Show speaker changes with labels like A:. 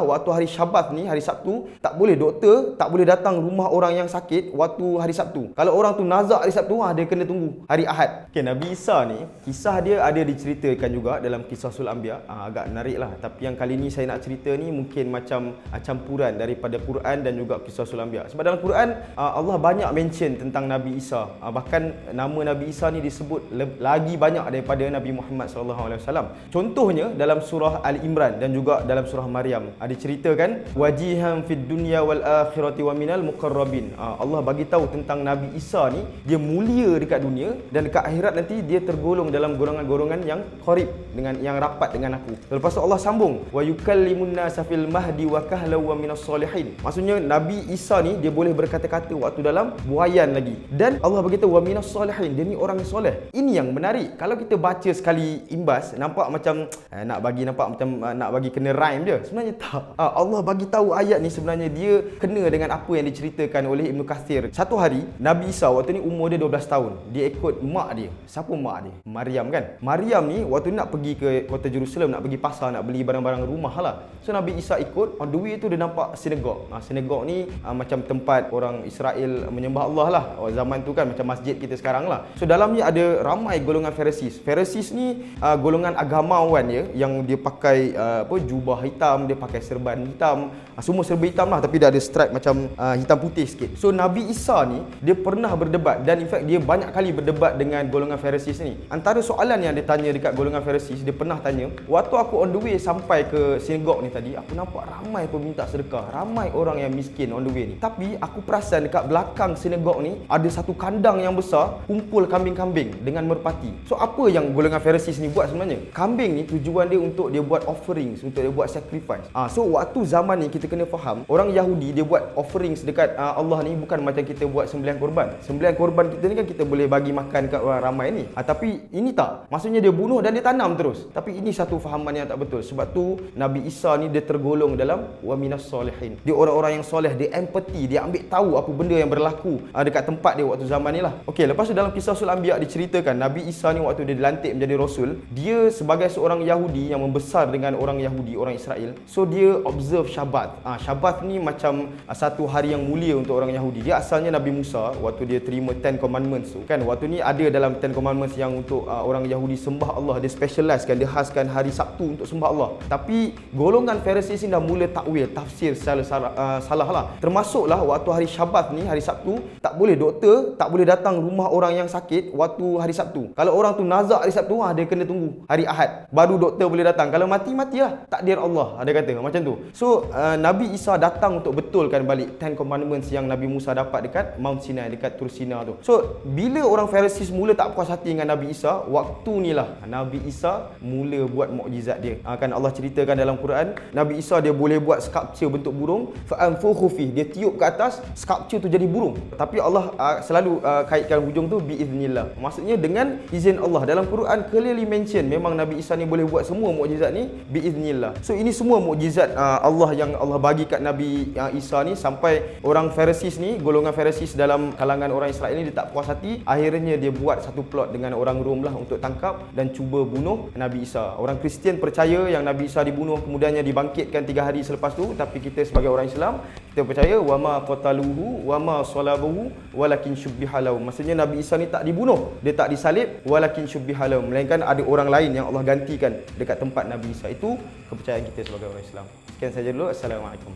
A: waktu hari Syabat ni, hari Sabtu, tak boleh doktor, tak boleh datang rumah orang yang sakit waktu hari Sabtu. Kalau orang tu nazak hari Sabtu, dia kena tunggu hari Ahad. Okay, Nabi Isa ni, kisah dia ada diceritakan juga dalam Qisasul Anbiya. Agak menarik lah. Tapi yang kali ni saya nak cerita ni mungkin macam campuran daripada Quran dan juga Qisasul Anbiya. Sebab dalam Quran, Allah banyak mention tentang Nabi Isa. Bahkan nama Nabi Isa ni disebut lagi banyak daripada Nabi Muhammad SAW. Contohnya dalam surah Ali Imran dan juga dalam surah Maryam diceritakan wajihan fid dunya wal akhirati wa minal muqarrabin. Allah bagi tahu tentang Nabi Isa ni, dia mulia dekat dunia dan dekat akhirat nanti dia tergolong dalam golongan-golongan yang qarib, dengan yang rapat dengan aku. Lepas tu Allah sambung wa yukallimun nasa fil mahdi wa kahla wa minas solihin. Maksudnya Nabi Isa ni dia boleh berkata-kata waktu dalam buayan lagi. Dan Allah beritahu wa minas solihin, dia ni orang yang soleh. Ini yang menarik. Kalau kita baca sekali imbas, nampak macam nak bagi kena rhyme je. Sebenarnya tak. Allah bagi tahu ayat ni sebenarnya dia kena dengan apa yang diceritakan oleh Ibnu Katsir. Satu hari Nabi Isa waktu ni umur dia 12 tahun. Dia ikut mak dia. Siapa mak dia? Maryam kan. Maryam ni waktu ni nak pergi ke kota Jerusalem, nak pergi pasar, nak beli barang-barang rumah lah. So Nabi Isa ikut. On the way tu dia nampak sinagog. Sinagog ni macam tempat orang Israel menyembah Allah lah. Zaman tu kan macam masjid kita sekarang lah. So dalam ni ada ramai golongan Pharisees. Pharisees ni golongan agamawan ya, yang dia pakai jubah hitam, dia pakai serban hitam, semua serba hitam lah, tapi dia ada stripe macam hitam putih sikit. So Nabi Isa ni dia pernah berdebat, dan in fact dia banyak kali berdebat dengan golongan Pharisees ni. Antara soalan yang dia tanya dekat golongan Pharisees, dia pernah tanya, waktu aku on the way sampai ke sinagog ni tadi, aku nampak ramai peminta sedekah, ramai orang yang miskin on the way ni. Tapi aku perasan dekat belakang sinagog ni ada satu kandang yang besar, kumpul kambing-kambing dengan merpati. So apa yang golongan Pharisees ni buat sebenarnya? Kambing ni tujuan dia untuk dia buat offerings, untuk dia buat sacrifice. So waktu zaman ni kita kena faham, orang Yahudi dia buat offerings dekat Allah ni bukan macam kita buat sembelihan korban. Sembelihan korban kita ni kan kita boleh bagi makan kat orang ramai ni. Tapi ini tak. Maksudnya dia bunuh dan dia tanam terus. Tapi ini satu fahaman yang tak betul. Sebab tu Nabi Isa ni dia tergolong dalam wa minas solihin. Dia orang-orang yang soleh, dia empathy, dia ambil tahu apa benda yang berlaku dekat tempat dia waktu zaman ni lah. Okey, lepas tu dalam Qisasul Anbiya diceritakan Nabi Isa ni waktu dia dilantik menjadi rasul, dia sebagai seorang Yahudi yang membesar dengan orang Yahudi, orang Israel. So dia observe Syabat. Syabat ni macam satu hari yang mulia untuk orang Yahudi. Dia asalnya Nabi Musa waktu dia terima 10 commandments tu kan, waktu ni ada dalam 10 commandments yang untuk orang Yahudi sembah Allah, dia specialize kan, dia khaskan hari Sabtu untuk sembah Allah. Tapi golongan Pharisees ni dah mula takwil, tafsir secara salah lah. Termasuklah waktu hari Syabat ni, hari Sabtu, tak boleh doktor, tak boleh datang rumah orang yang sakit waktu hari Sabtu. Kalau orang tu nazak hari Sabtu, dia kena tunggu hari Ahad baru doktor boleh datang. Kalau mati, matilah, takdir Allah, ada kata macam tu. So Nabi Isa datang untuk betulkan balik 10 commandments yang Nabi Musa dapat dekat Mount Sinai, dekat Tur Sina tu. So bila orang Pharisees mula tak puas hati dengan Nabi Isa, waktu ni lah Nabi Isa mula buat mukjizat dia. Kan Allah ceritakan dalam Quran, Nabi Isa dia boleh buat sculpture bentuk burung, fa'anfukhu fi, dia tiup ke atas, sculpture tu jadi burung. Tapi Allah selalu kaitkan hujung tu biiznillah. Maksudnya dengan izin Allah. Dalam Quran clearly mention memang Nabi Isa ni boleh buat semua mukjizat ni biiznillah. So ini semua mukjizat Allah yang Allah bagi kat Nabi Isa ni, sampai orang Pharisees ni, golongan Pharisees dalam kalangan orang Israel ni dia tak puas hati. Akhirnya dia buat satu plot dengan orang Rom lah untuk tangkap dan cuba bunuh Nabi Isa. Orang Kristian percaya yang Nabi Isa dibunuh kemudiannya dibangkitkan 3 hari selepas tu, tapi kita sebagai orang Islam kita percaya wama qataluhu wama salabuhu walakin syubbiha lahum. Maksudnya Nabi Isa ni tak dibunuh, dia tak disalib, walakin syubbiha lahum, melainkan ada orang lain yang Allah gantikan dekat tempat Nabi Isa. Itu kepercayaan kita sebagai orang Islam. Sekian saja dulu. Assalamualaikum.